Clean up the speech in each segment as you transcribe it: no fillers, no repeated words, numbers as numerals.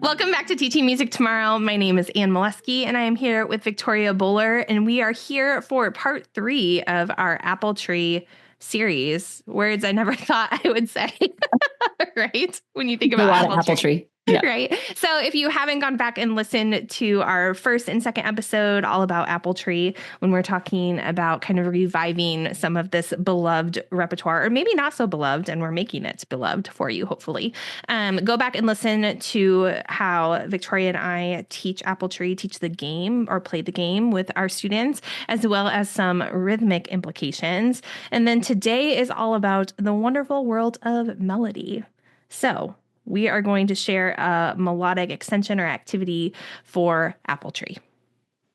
Welcome back to Teaching Music Tomorrow. My name is Anne Molesky, and I am here with Victoria Bowler, and we are here for part 3 of our apple tree series. Words I never thought I would say, right? When you think about apple tree. Yeah. Right. So if you haven't gone back and listened to our first and second episode all about apple tree, when we're talking about kind of reviving some of this beloved repertoire, or maybe not so beloved, and we're making it beloved for you, hopefully, go back and listen to how Victoria and I teach apple tree, teach the game or play the game with our students, as well as some rhythmic implications. And then today is all about the wonderful world of melody. So we are going to share a melodic extension or activity for apple tree.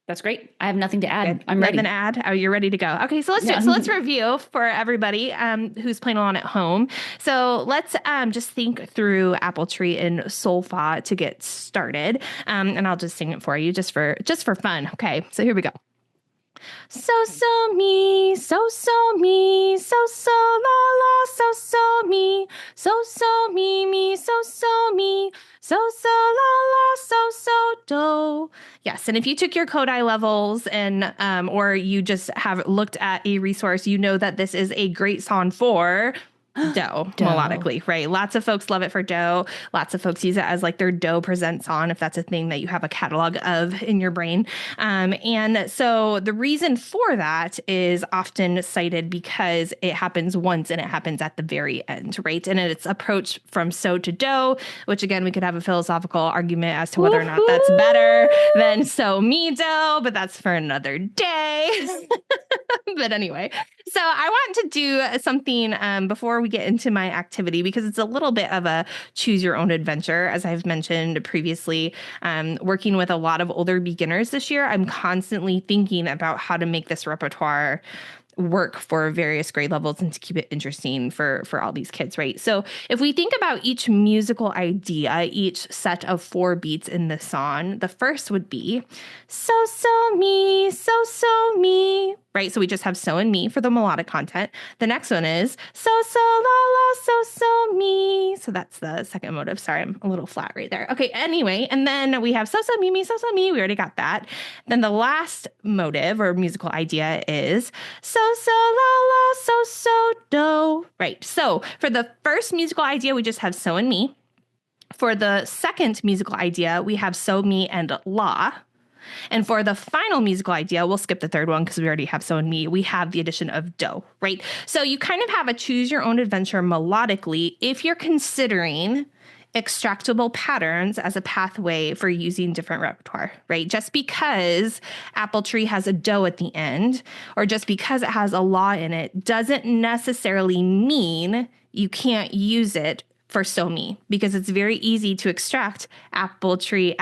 That's great. I have nothing to add. Good. I'm ready. Nothing to add? Oh, you're ready to go. Okay, so let's do it. So let's review for everybody who's playing along at home. So let's just think through apple tree in sol fa to get started. And I'll just sing it for you just for fun. Okay, so here we go. So mi, so mi, so la la, so mi, so mi, so mi, so la la, so do. Yes, and if you took your Kodai levels and or you just have looked at a resource, you know that this is a great song for do melodically, right? Lots of folks love it for do. Lots of folks use it as like their do present song, if that's a thing that you have a catalog of in your brain. And so the reason for that is often cited because it happens once and it happens at the very end, right? And it's approached from so to do, which again, we could have a philosophical argument as to whether or not that's better than so mi do, but that's for another day. But anyway, so I want to do something before we get into my activity, because it's a little bit of a choose your own adventure. As I've mentioned previously, working with a lot of older beginners this year, I'm constantly thinking about how to make this repertoire work for various grade levels and to keep it interesting for all these kids, right? So if we think about each musical idea, each set of 4 beats in the song, the first would be so mi, so mi, right? So we just have so and mi for the melodic content. The next one is so la la, so mi. So that's the second motive. Sorry, I'm a little flat right there. Okay, anyway, and then we have so mi, so mi. We already got that. Then the last motive or musical idea is so la la, so do. Right. So for the first musical idea, we just have so and mi. For the second musical idea, we have so, mi, and la. And for the final musical idea, we'll skip the third one because we already have so and mi. We have the addition of do, right? So you kind of have a choose your own adventure melodically if you're considering extractable patterns as a pathway for using different repertoire, right? Just because apple tree has a do at the end, or just because it has a la in it, doesn't necessarily mean you can't use it for so mi, because it's very easy to extract apple tree,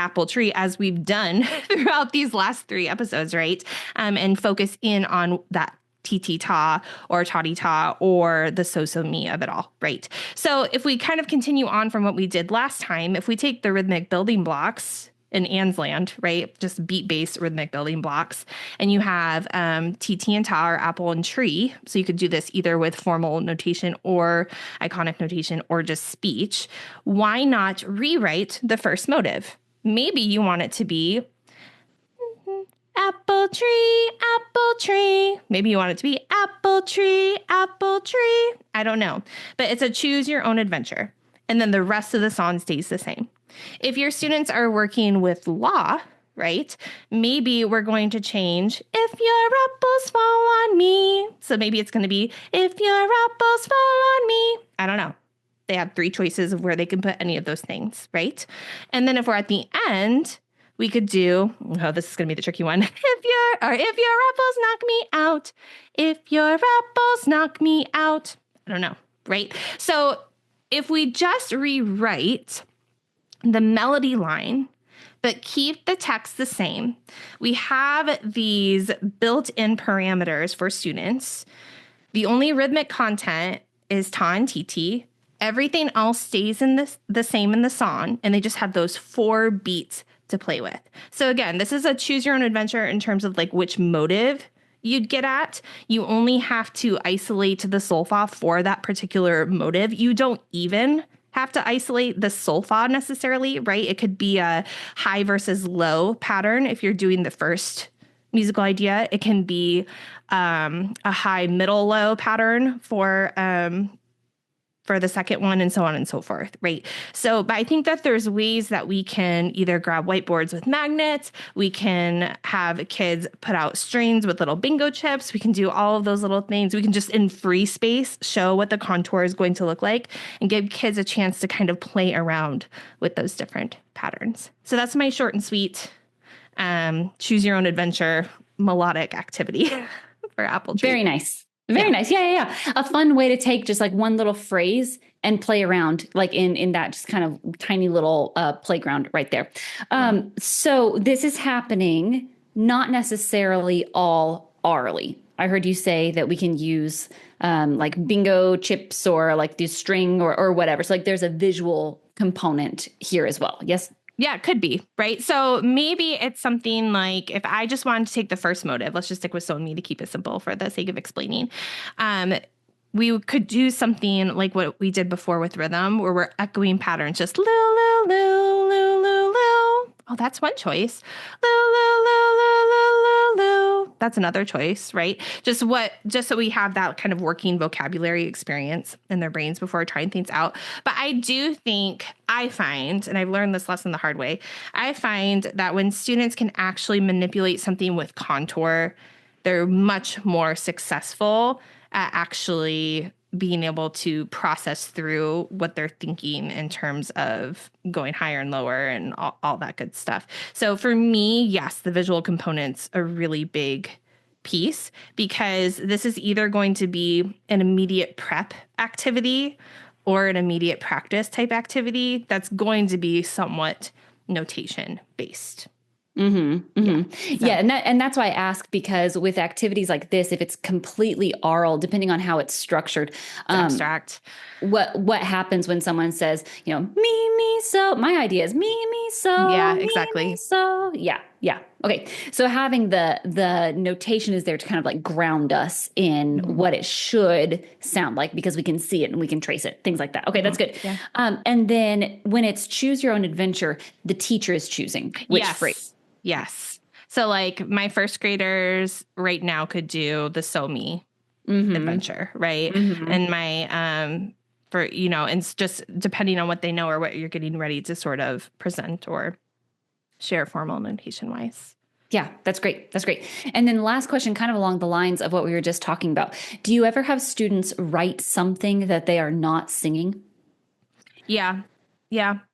as we've done throughout these last 3 episodes, right? And focus in on that ti ta or tati ta or the so mi of it all, right? So if we kind of continue on from what we did last time, if we take the rhythmic building blocks in Anne's land, right? Just beat-based rhythmic building blocks. And you have ti and ta, or apple and tree. So you could do this either with formal notation or iconic notation or just speech. Why not rewrite the first motive? Maybe you want it to be apple tree, apple tree. Maybe you want it to be apple tree, apple tree. I don't know. But it's a choose your own adventure. And then the rest of the song stays the same. If your students are working with la, right, maybe we're going to change if your apples fall on me. So maybe it's going to be if your apples fall on me. I don't know. They have 3 choices of where they can put any of those things, right? And then if we're at the end, we could do, oh, this is going to be the tricky one. If your apples knock me out, if your apples knock me out. I don't know, right? So if we just rewrite the melody line, but keep the text the same, we have these built-in parameters for students. The only rhythmic content is ta and ti. Everything else stays in the same in the song, and they just have those 4 beats to play with. So again, this is a choose your own adventure in terms of like which motive you'd get at. You only have to isolate the sol fa for that particular motive. You don't even have to isolate the sol fa necessarily, right? It could be a high versus low pattern if you're doing the first musical idea. It can be a high, middle, low pattern for the second one, and so on and so forth, right? So, but I think that there's ways that we can either grab whiteboards with magnets, we can have kids put out strings with little bingo chips, we can do all of those little things. We can just in free space show what the contour is going to look like and give kids a chance to kind of play around with those different patterns. So that's my short and sweet, choose your own adventure melodic activity for Apple Tree. Very nice. Very nice. Yeah. A fun way to take just like one little phrase and play around like in that just kind of tiny little playground right there. So this is happening not necessarily all aurally. I heard you say that we can use like bingo chips or like this string or whatever. So like there's a visual component here as well. Yes. Yeah, it could be, right? So maybe it's something like if I just wanted to take the first motive, let's just stick with so and me to keep it simple for the sake of explaining. We could do something like what we did before with rhythm, where we're echoing patterns, just loo, loo, loo, loo, loo, loo. Oh, that's one choice. Loo, loo, loo, loo, loo, loo, loo. That's another choice, right? Just so we have that kind of working vocabulary experience in their brains before trying things out. But I find, and I've learned this lesson the hard way, I find that when students can actually manipulate something with contour, they're much more successful at actually being able to process through what they're thinking in terms of going higher and lower and all that good stuff. So for me, yes, the visual component's a really big piece because this is either going to be an immediate prep activity or an immediate practice type activity that's going to be somewhat notation based. Yeah. And that's why I ask, because with activities like this, if it's completely aural, depending on how it's structured, abstract. What happens when someone says, me, so my idea is me, so. Yeah, exactly. Me, so yeah. Okay. So having the notation is there to kind of like ground us in what it should sound like, because we can see it and we can trace it, things like that. Okay. That's good. Yeah. And then when it's choose your own adventure, the teacher is choosing which phrase. Yes. So like my first graders right now could do the So Me adventure, right? And my for and it's just depending on what they know or what you're getting ready to sort of present or share formal notation wise. Yeah, that's great. That's great. And then the last question, kind of along the lines of what we were just talking about. Do you ever have students write something that they are not singing? Yeah.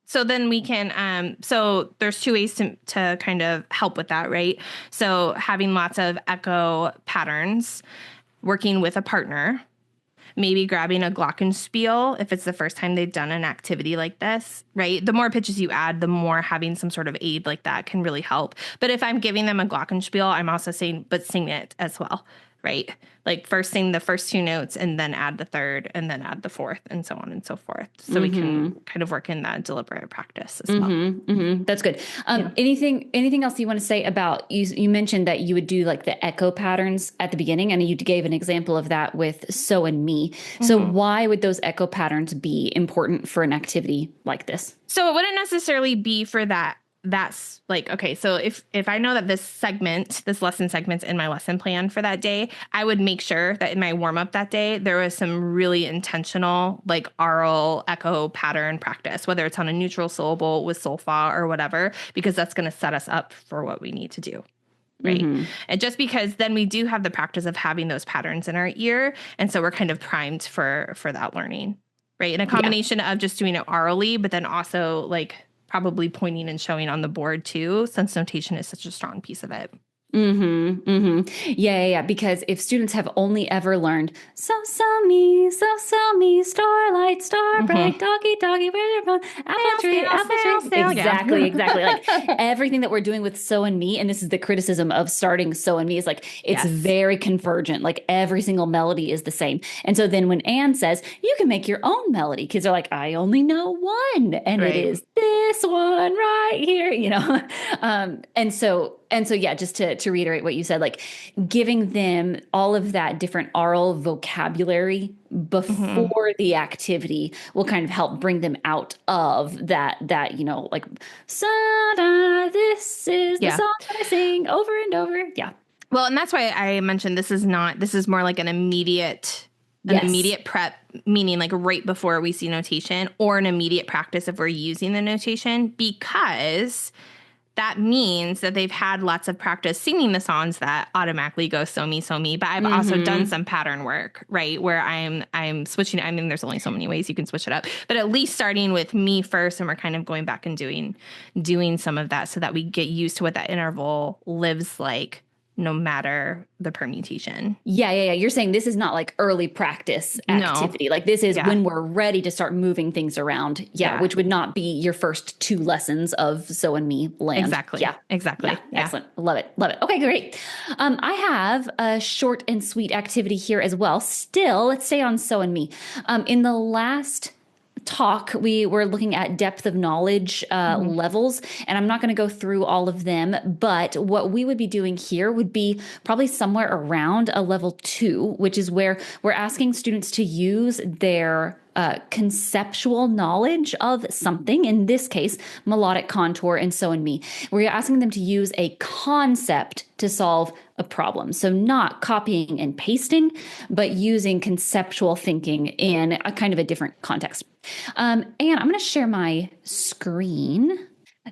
So then we can, so there's two ways to kind of help with that, right? So having lots of echo patterns, working with a partner, maybe grabbing a glockenspiel if it's the first time they've done an activity like this, right? The more pitches you add, the more having some sort of aid like that can really help. But if I'm giving them a glockenspiel, I'm also saying, but sing it as well, right? Like first sing the first two notes and then add the third and then add the fourth and so on and so forth. So we can kind of work in that deliberate practice as well. That's good. Anything else you want to say about, you mentioned that you would do like the echo patterns at the beginning, and you gave an example of that with So and Me. So why would those echo patterns be important for an activity like this? So it wouldn't necessarily be for that. That's like, okay, so if I know that this lesson segment's in my lesson plan for that day, I would make sure that in my warm up that day, there was some really intentional like aural echo pattern practice, whether it's on a neutral syllable with solfa or whatever, because that's going to set us up for what we need to do. Right. And just because then we do have the practice of having those patterns in our ear. And so we're kind of primed for that learning. Right. And a combination of just doing it aurally, but then also like probably pointing and showing on the board too, since notation is such a strong piece of it. Yeah. Because if students have only ever learned so me, starlight, star bright, doggy, where's your phone? Apple tree. Exactly. Like everything that we're doing with So and Me, and this is the criticism of starting So and Me, is like it's very convergent. Like every single melody is the same. And so then when Anne says you can make your own melody, kids are like, I only know one, and it is this this one right here, and so yeah, just to reiterate what you said, like giving them all of that different aural vocabulary Mm-hmm. before the activity will kind of help bring them out of that, like, Sada, this is the Yeah. song that I sing over and over. Yeah. Well, and that's why I mentioned this is more like an Yes. immediate prep, meaning like right before we see notation, or an immediate practice if we're using the notation, because that means that they've had lots of practice singing the songs that automatically go so me, but I've also done Mm-hmm. some pattern work, right? Where I'm switching. I mean, there's only so many ways you can switch it up, but at least starting with me first, and we're kind of going back and doing some of that so that we get used to what that interval lives like, no matter the permutation. Yeah. You're saying this is not like early practice No. activity. Like this is Yeah. when we're ready to start moving things around. Yeah, Yeah. which would not be your first two lessons of So and Me land. Exactly. Yeah. Exactly. Yeah. Yeah. Excellent. Love it. Love it. Okay, great. I have a short and sweet activity here as well. Still, let's stay on So and Me. In the last talk, we were looking at depth of knowledge Mm-hmm. levels, and I'm not going to go through all of them, but what we would be doing here would be probably somewhere around a level 2, which is where we're asking students to use their conceptual knowledge of something, in this case, melodic contour and So and Me. We're asking them to use a concept to solve a problem. So not copying and pasting, but using conceptual thinking in a kind of a different context. And I'm going to share my screen.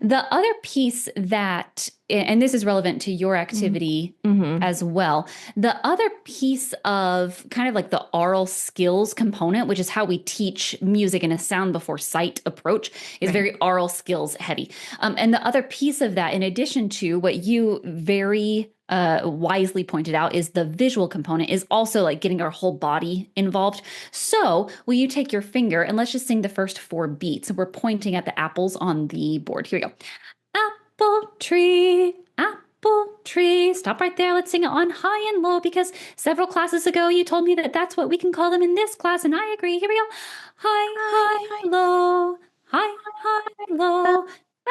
The other piece that, and this is relevant to your activity Mm-hmm. as well, the other piece of kind of like the aural skills component, which is how we teach music in a sound before sight approach, is Right. very aural skills heavy. And the other piece of that, in addition to what you very wisely pointed out, is the visual component, is also like getting our whole body involved. So will you take your finger and let's just sing the first 4 beats. We're pointing at the apples on the board. Here we go. Apple tree, apple tree. Stop right there. Let's sing it on high and low, because several classes ago you told me that that's what we can call them in this class, and I agree. Here we go. High, high, low, high, high, low.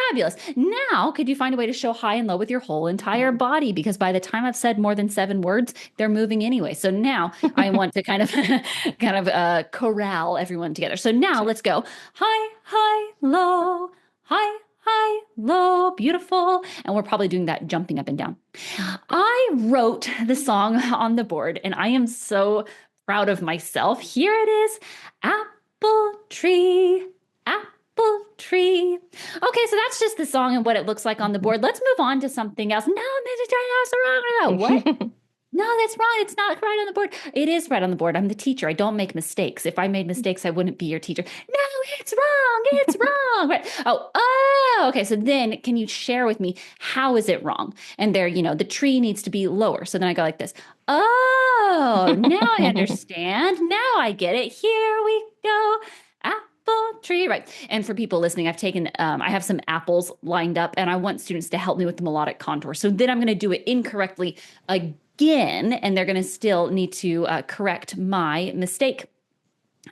Fabulous. Now, could you find a way to show high and low with your whole entire body? Because by the time I've said more than 7 words, they're moving anyway. So now I want to kind of corral everyone together. So now let's go high, high, low, high, high, low. Beautiful. And we're probably doing that jumping up and down. I wrote the song on the board, and I am so proud of myself. Here it is. Apple tree, apple tree. Okay, so that's just the song and what it looks like on the board. Let's move on to something else. No, that's wrong. What? No, that's wrong. It's not right on the board. It is right on the board. I'm the teacher. I don't make mistakes. If I made mistakes, I wouldn't be your teacher. No, it's wrong. It's wrong. Right. Oh, okay. So then can you share with me, how is it wrong? And there, the tree needs to be lower. So then I go like this. Oh, now I understand. Now I get it. Here we go. Apple tree. Right. And for people listening, I have some apples lined up, and I want students to help me with the melodic contour. So then I'm going to do it incorrectly again, and they're going to still need to correct my mistake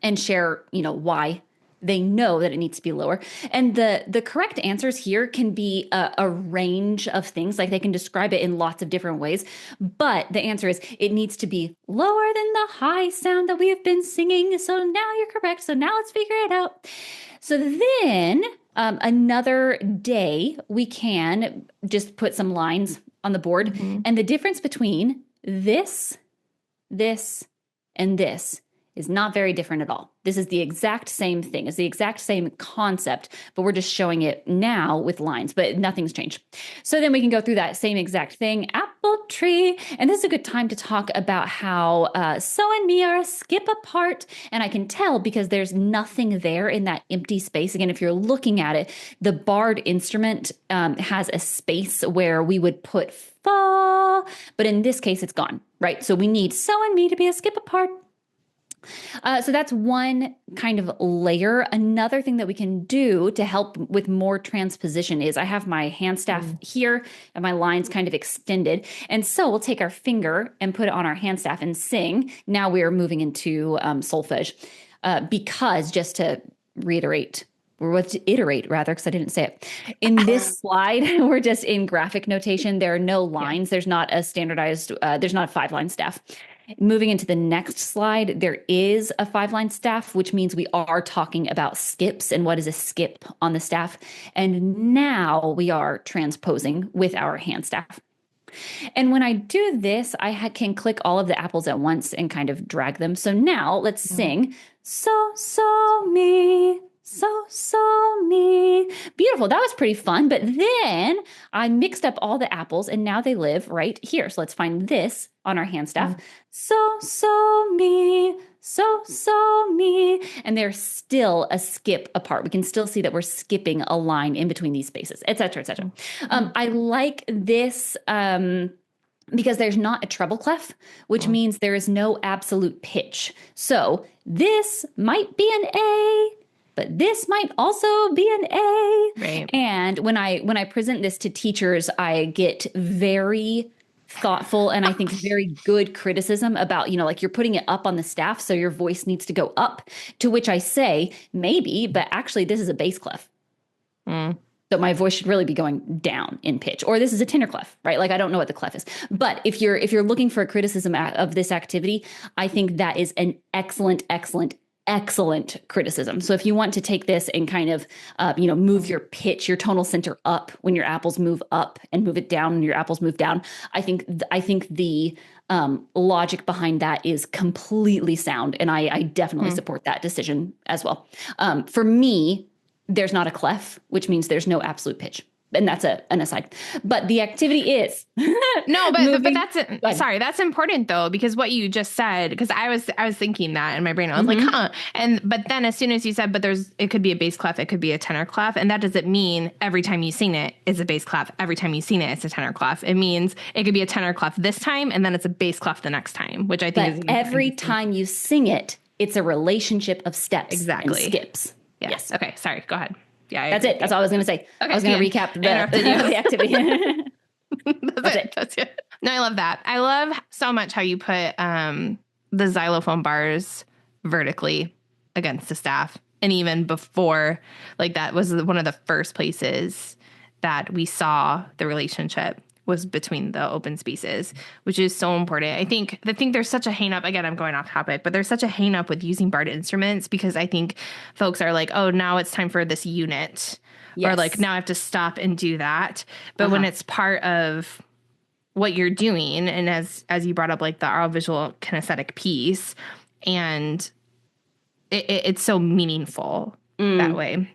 and share, why they know that it needs to be lower. And the correct answers here can be a range of things. Like they can describe it in lots of different ways. But the answer is it needs to be lower than the high sound that we have been singing. So now you're correct. So now let's figure it out. So then another day, we can just put some lines on the board. Mm-hmm. And the difference between this, and this is not very different at all. This is the exact same thing. It's the exact same concept, but we're just showing it now with lines, but nothing's changed. So then we can go through that same exact thing. Apple tree. And this is a good time to talk about how So and Me are a skip apart. And I can tell because there's nothing there in that empty space. Again, if you're looking at it, the barred instrument has a space where we would put fa, but in this case, it's gone, right? So we need So and Me to be a skip apart. So that's one kind of layer. Another thing that we can do to help with more transposition is I have my hand staff here and my lines kind of extended. And so we'll take our finger and put it on our hand staff and sing. Now we're moving into solfege because, just to reiterate or let's iterate rather, because I didn't say it. In this slide, we're just in graphic notation. There are no lines. There's not a standardized, there's not a 5-line staff. Moving into the next slide, there is a 5-line staff, which means we are talking about skips and what is a skip on the staff. And now we are transposing with our hand staff. And when I do this, I can click all of the apples at once and kind of drag them. So now let's sing so me. So me. Beautiful. That was pretty fun. But then I mixed up all the apples and now they live right here. So let's find this on our hand staff. So me. So me. And they're still a skip apart. We can still see that we're skipping a line in between these spaces, et cetera, et cetera. I like this because there's not a treble clef, which means there is no absolute pitch. So this might be an A, but this might also be an A. Right. And when I present this to teachers, I get very thoughtful and I think very good criticism about, like you're putting it up on the staff, so your voice needs to go up, to which I say, maybe, but actually this is a bass clef. So my voice should really be going down in pitch, or this is a tenor clef, right? Like I don't know what the clef is, but if you're looking for a criticism of this activity, I think that is an excellent criticism. So if you want to take this and kind of, move your pitch, your tonal center up when your apples move up and move it down when your apples move down, I think the logic behind that is completely sound. And I definitely support that decision as well. For me, there's not a clef, which means there's no absolute pitch. And that's an aside. But the activity is no, but that's important though, because what you just said, because I was thinking that in my brain, I was like, but then as soon as you said, it could be a bass clef, it could be a tenor clef, and that doesn't mean every time you sing it is a bass clef, every time you sing it it's a tenor clef. It means it could be a tenor clef this time and then it's a bass clef the next time, which I think is every time you sing it, it's a relationship of steps and skips. Yes. Okay, sorry, go ahead. Yeah, that's it. That's all I was going to say. Okay, I was going to recap the activity. That's it. No, I love that. I love so much how you put the xylophone bars vertically against the staff. And even before, like that was one of the first places that we saw the relationship was between the open spaces, which is so important. I think there's such a hang up. Again, I'm going off topic, but there's such a hang up with using barred instruments because I think folks are like, oh, now it's time for this unit. Yes. Or like, now I have to stop and do that. But when it's part of what you're doing, and as you brought up, like the aural visual kinesthetic piece, and it's so meaningful that way.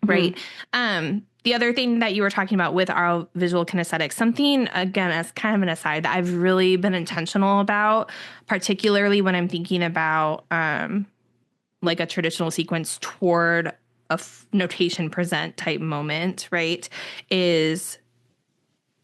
Right. The other thing that you were talking about with aural visual kinesthetic, something, again, as kind of an aside, that I've really been intentional about, particularly when I'm thinking about like a traditional sequence toward a notation present type moment, right, is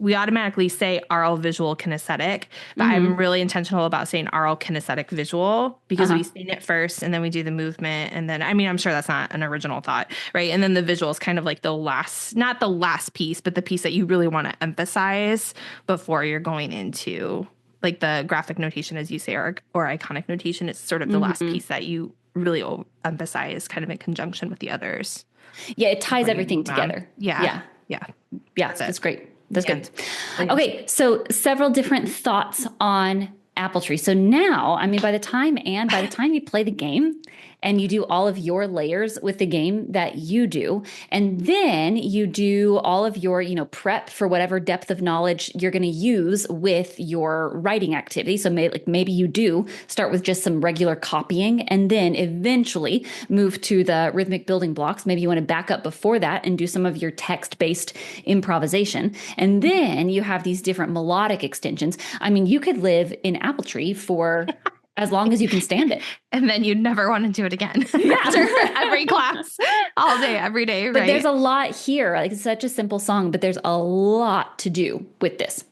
we automatically say aural visual kinesthetic, but I'm really intentional about saying aural kinesthetic visual because we sing it first and then we do the movement. And then, I mean, I'm sure that's not an original thought, right? And then the visual is kind of like the last, not the last piece, but the piece that you really want to emphasize before you're going into like the graphic notation, as you say, or iconic notation. It's sort of the last piece that you really emphasize kind of in conjunction with the others. Yeah, it ties everything together. Yeah. That's great. That's good. Okay, so several different thoughts on Apple Tree. So now, I mean, by the time you play the game and you do all of your layers with the game that you do, and then you do all of your, prep for whatever depth of knowledge you're going to use with your writing activity. So maybe you do start with just some regular copying and then eventually move to the rhythmic building blocks. Maybe you want to back up before that and do some of your text-based improvisation. And then you have these different melodic extensions. I mean, you could live in Apple Tree for as long as you can stand it. And then you'd never want to do it again after every class, all day, every day. Right? But there's a lot here. Like, it's such a simple song, but there's a lot to do with this.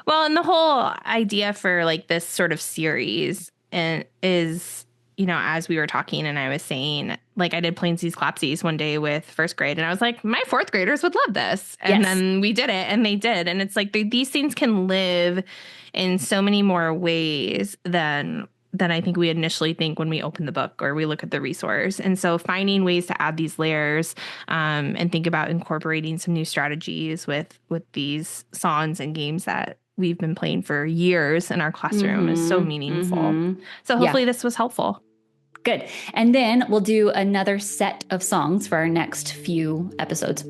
Well, and the whole idea for like this sort of series is, as we were talking and I was saying, like I did Plainsies Clapsies one day with first grade and I was like, my fourth graders would love this. And then we did it and they did. And it's like these things can live in so many more ways than than I think we initially think when we open the book or we look at the resource. And so finding ways to add these layers and think about incorporating some new strategies with these songs and games that we've been playing for years in our classroom is so meaningful. So hopefully this was helpful. Good. And then we'll do another set of songs for our next few episodes.